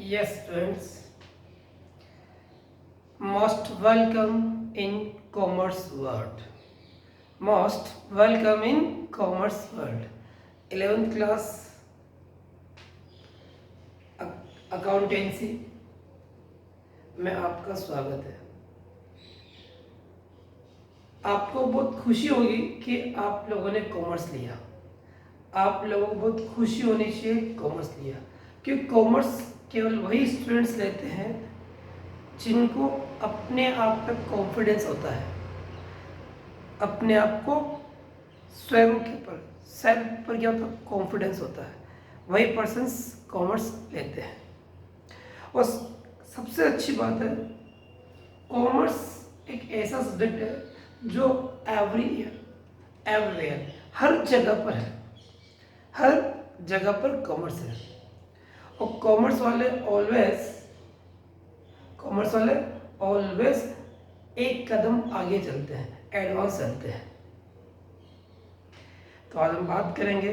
Yes, friends, most welcome in commerce world. Most welcome in commerce world. 11th class accountancy में आपका स्वागत है। आपको बहुत खुशी होगी कि आप लोगों ने कॉमर्स लिया। आप लोगों को बहुत खुशी होनी चाहिए कॉमर्स लिया, क्योंकि कॉमर्स केवल वही स्टूडेंट्स लेते हैं जिनको अपने आप पे कॉन्फिडेंस होता है, अपने आप को स्वयं के पर सेल्फ पर क्या होता है, कॉन्फिडेंस होता है, वही पर्सन्स कॉमर्स लेते हैं। और सबसे अच्छी बात है, कॉमर्स एक ऐसा सब्जेक्ट है जो एवरी ईयर एवरीवेयर हर जगह पर है, हर जगह पर कॉमर्स है। और कॉमर्स वाले ऑलवेज एक कदम आगे चलते हैं, एडवांस चलते हैं। तो आज हम बात करेंगे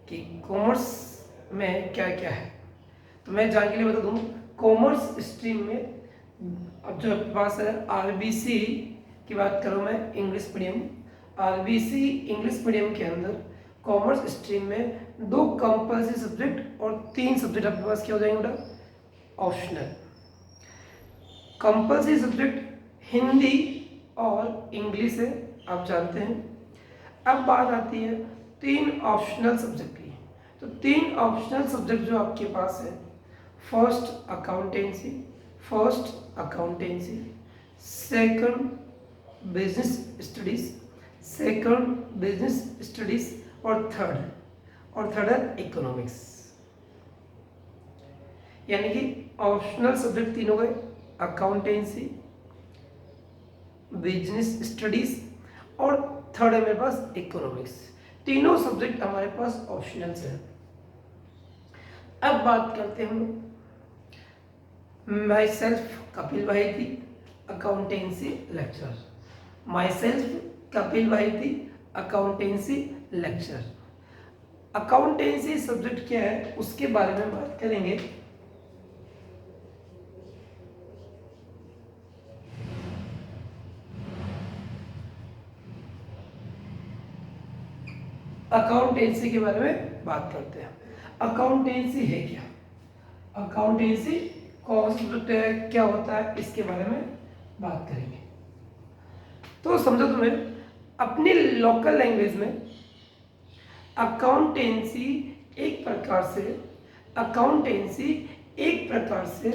कि कॉमर्स में क्या क्या है। तो मैं जानने के लिए बता दूं, कॉमर्स स्ट्रीम में अब जो आपके पास है आरबीसी की बात करूं मैं, English medium, RBC English medium के अंदर कॉमर्स स्ट्रीम में 2 कंपल्सरी सब्जेक्ट और 3 सब्जेक्ट आपके पास क्या हो जाएंगे बेटा, ऑप्शनल। कंपल्सरी सब्जेक्ट हिंदी और इंग्लिश है, आप जानते हैं। अब बात आती है 3 ऑप्शनल सब्जेक्ट की। तो 3 ऑप्शनल सब्जेक्ट जो आपके पास है, first accountancy, second business studies और थर्ड है इकोनॉमिक्स। यानी कि ऑप्शनल सब्जेक्ट 3 हो गए, अकाउंटेंसी, बिजनेस स्टडीज और थर्ड है मेरे पास इकोनॉमिक्स। तीनों सब्जेक्ट हमारे पास ऑप्शनल है। अब बात करते हैं हम लोग, myself Kapil Wahiti, accountancy lecture. Myself Kapil Wahiti, accountancy lecture. Accountancy subject क्या है उसके बारे में बात करेंगे। अकाउंटेंसी के बारे में बात करते हैं। अकाउंटेंसी है क्या, अकाउंटेंसी कौन सा सब्जेक्ट है, क्या होता है, इसके बारे में बात करेंगे। तो समझो, तुम्हें अपनी लोकल लैंग्वेज में अकाउंटेंसी एक प्रकार से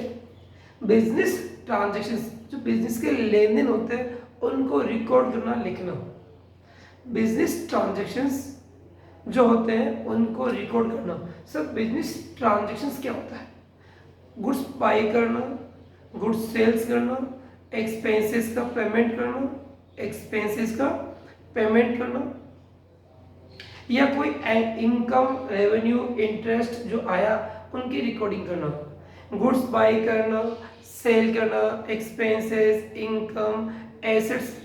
बिजनेस ट्रांजैक्शंस, जो बिजनेस के लेन देन होते हैं उनको रिकॉर्ड करना, लिखना। बिजनेस ट्रांजैक्शंस जो होते हैं उनको रिकॉर्ड करना। सब बिजनेस ट्रांजैक्शंस क्या होता है, गुड्स बाई करना, गुड्स सेल्स करना, एक्सपेंसेस का पेमेंट करना, या कोई इनकम, रेवेन्यू, इंटरेस्ट जो आया उनकी रिकॉर्डिंग करना, गुड्स बाई करना, सेल करना, एक्सपेंसेस, इनकम, एसेट्स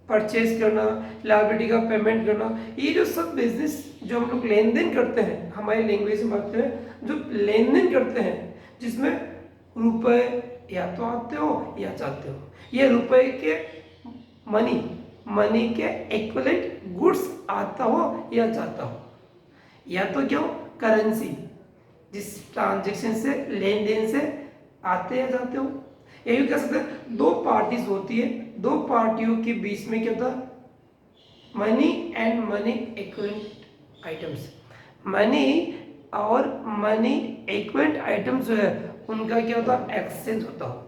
परचेज करना, लायबिलिटी का पेमेंट करना। ये जो सब बिजनेस जो हम लोग लेन देन करते हैं, हमारी लैंग्वेज में बात करें, जो लेन देन करते हैं जिसमें रुपए या तो आते हो या जाते हो, ये रुपए के मनी के इक्विवेलेंट गुड्स आता हो या जाता हो, या तो क्यों करेंसी जिस ट्रांजैक्शन से, लेन देन से आते या जाते हो। यही कह सकते हैं 2 पार्टीज होती है, 2 पार्टियों के बीच में क्या होता है, money and money equivalent items. Money और मनी इक्विवेलेंट आइटम्स जो है उनका क्या होता है, एक्सचेंज होता हो।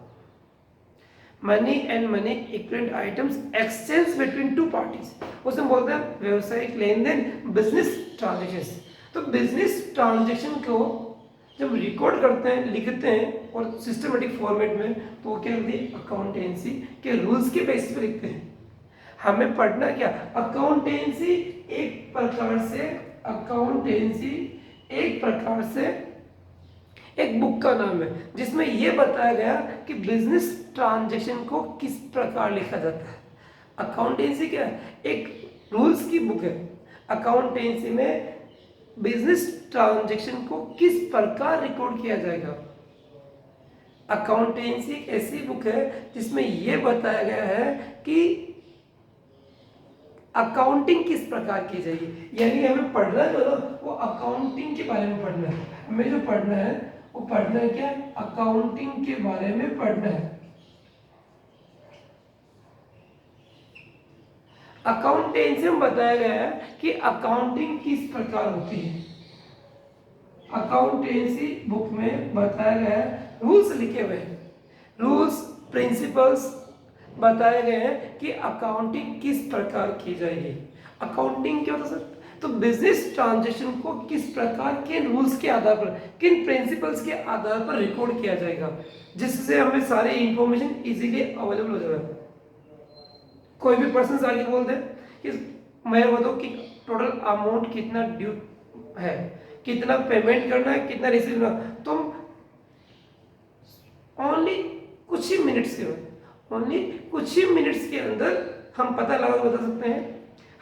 Money and money equivalent items exchange between 2 parties, उसमें बोलते हैं व्यवसायिक लेन देन, बिजनेस ट्रांजेक्शन। तो बिजनेस ट्रांजेक्शन को जब रिकॉर्ड करते हैं, लिखते हैं और सिस्टमेटिक फॉर्मेट में, तो वो क्या करती है, अकाउंटेंसी के रूल्स के बेसिस पे लिखते हैं। हमें पढ़ना क्या, अकाउंटेंसी एक प्रकार से एक बुक का नाम है जिसमें यह बताया गया कि बिजनेस ट्रांजैक्शन को किस प्रकार लिखा जाता है। अकाउंटेंसी क्या है, एक रूल्स की बुक है। अकाउंटेंसी में बिजनेस ट्रांजैक्शन को किस प्रकार रिकॉर्ड किया जाएगा, अकाउंटेंसी एक ऐसी बुक है जिसमें यह बताया गया है कि अकाउंटिंग किस प्रकार की जाएगी, यानी हमें पढ़ना जो है वो अकाउंटिंग के बारे में पढ़ना है। हमें जो पढ़ना है वो पढ़ना है क्या, अकाउंटिंग के बारे में पढ़ना है। अकाउंटेंसी में बताया गया है कि अकाउंटिंग किस प्रकार होती है। अकाउंटेंसी बुक में बताया गया है, रूल्स लिखे हुए हैं, रूल्स प्रिंसिपल्स बताए गए हैं कि अकाउंटिंग किस प्रकार की जाएगी। अकाउंटिंग क्या होता है सर, तो बिजनेस ट्रांजैक्शन को किस प्रकार के रूल्स के आधार पर, किन प्रिंसिपल्स के आधार पर रिकॉर्ड किया जाएगा, जिससे हमें सारी इंफॉर्मेशन इजीली अवेलेबल हो जाएगा। कोई भी पर्सन आगे बोल दे कि मैं बताऊँ कि टोटल अमाउंट कितना ड्यू है, कितना पेमेंट करना है, कितना रिसीव करना, तुम ओनली कुछ ही मिनट्स के ओनली कुछ ही मिनट्स के अंदर हम पता लगा बता सकते हैं।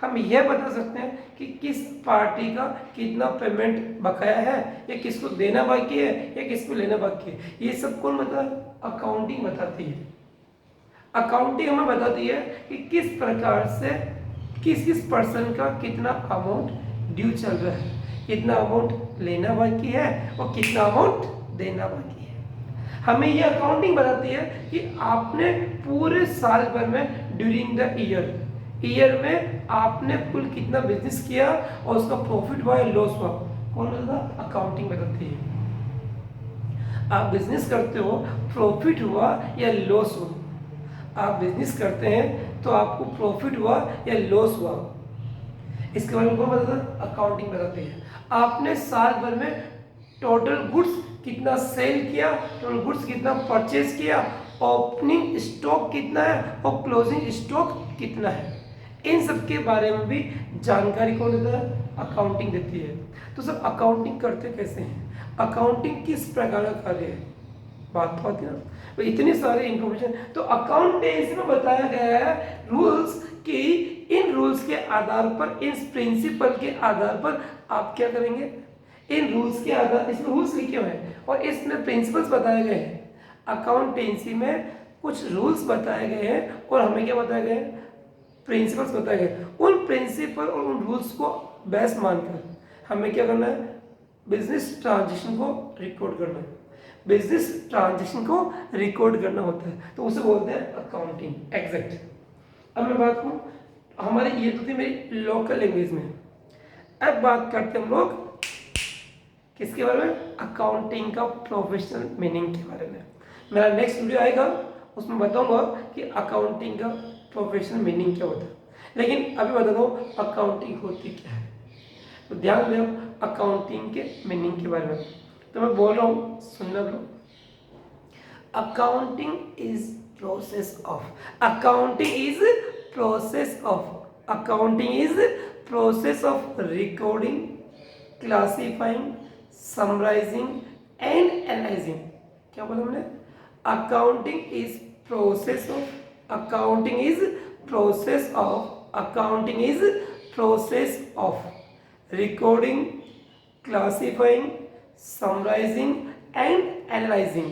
हम यह बता सकते हैं कि किस पार्टी का कितना पेमेंट बकाया है, या किसको देना बाकी है, या किसको लेना बाकी है। ये सब कौन मतलब अकाउंटिंग बताती है। अकाउंटिंग हमें बताती है कि किस प्रकार से किस किस पर्सन का कितना अमाउंट ड्यू चल रहा है, कितना अमाउंट लेना बाकी है और कितना अमाउंट देना बाकी है। हमें ये अकाउंटिंग बताती है कि आपने पूरे साल भर में ड्यूरिंग द ईयर में आपने कुल कितना बिजनेस किया और उसका प्रॉफिट हुआ या लॉस हुआ, कौन बताता, अकाउंटिंग बताती है। आप बिजनेस करते हो, प्रॉफिट हुआ या लॉस हुआ, आप बिजनेस करते हैं तो आपको प्रॉफिट हुआ या लॉस हुआ, इसके बारे में कौन बताता है, अकाउंटिंग बताती है। आपने साल भर में टोटल गुड्स कितना सेल किया, टोटल गुड्स कितना परचेज किया, ओपनिंग स्टॉक कितना है और क्लोजिंग स्टॉक कितना है, इन सब के बारे में भी जानकारी कौन देता है, अकाउंटिंग देती है। तो सब अकाउंटिंग करते कैसे हैं, अकाउंटिंग किस प्रकार का कार्य है, बात तो आती है ना। तो इतनी सारी इंफॉर्मेशन तो अकाउंटेंसी में बताया गया है रूल्स कि इन रूल्स के आधार पर, इस प्रिंसिपल के आधार पर आप क्या करेंगे, इन रूल्स के आधार, इसमें रूल्स लिखे हुए हैं और इसमें प्रिंसिपल्स बताए गए हैं। अकाउंटेंसी में कुछ रूल्स बताए गए हैं और हमें क्या बताया गया है, प्रिंसिपल्स बताए गए। उन प्रिंसिपल और उन रूल्स को बेस मानकर हमें क्या करना है, बिजनेस ट्रांजेक्शन को रिकॉर्ड करना है। बिजनेस ट्रांजेक्शन को रिकॉर्ड करना होता है तो उसे बोलते हैं अकाउंटिंग, एग्जैक्ट। अब मैं बात करूँ, हमारी ये तो थी मेरी लोकल लैंग्वेज में। अब बात करते हैं हम लोग किसके बारे में, अकाउंटिंग का प्रोफेशनल मीनिंग के बारे में। मेरा नेक्स्ट वीडियो आएगा, उसमें बताऊंगा कि अकाउंटिंग का प्रोफेशनल मीनिंग क्या होता है, लेकिन अभी बता दो अकाउंटिंग होती क्या है। तो ध्यान दें अकाउंटिंग के मीनिंग के बारे में, तो मैं बोल रहा हूँ सुनना लो। Accounting is process of, accounting is process of, accounting is process of recording, classifying, summarising and analysing. क्या बोला मैंने, accounting is process of, accounting is process of, accounting is process of recording, classifying, summarising and analysing.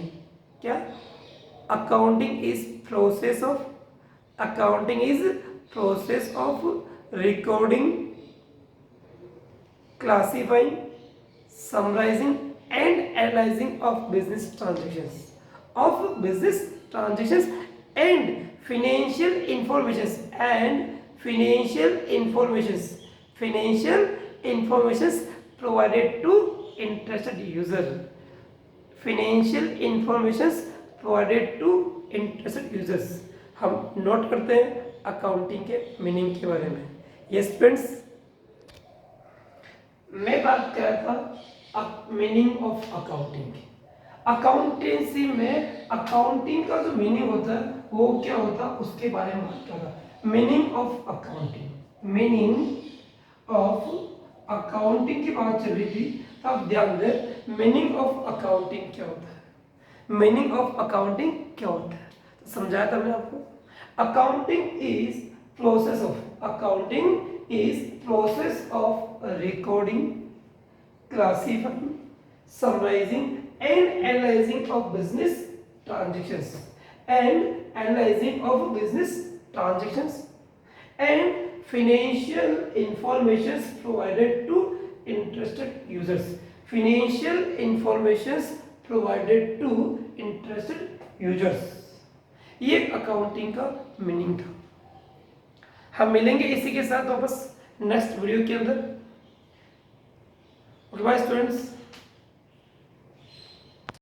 क्या, accounting is process of, accounting is process of recording, classifying, summarizing and analyzing of business transactions, and financial informations provided to interested user, financial informations provided to interested users। हम note करते हैं accounting के meaning के बारे में। Yes friends, मैं बात कर रहा था मीनिंग ऑफ अकाउंटिंग। अकाउंटेंसी में अकाउंटिंग का जो मीनिंग होता है वो क्या होता है उसके बारे में बात कर रहा। Meaning of accounting, meaning of accounting की बात चल रही थी, तो आप ध्यान दें मीनिंग ऑफ अकाउंटिंग क्या होता है। मीनिंग ऑफ अकाउंटिंग क्या होता है तो समझाया था मैंने आपको। Accounting is process of, accounting is process of recording, classifying, summarizing and analyzing of business transactions and analyzing of business transactions and financial informations provided to interested users. Financial informations provided to interested users, ये accounting का meaning था. हम मिलेंगे इसी के साथ वापस next video के अंदर. Goodbye students.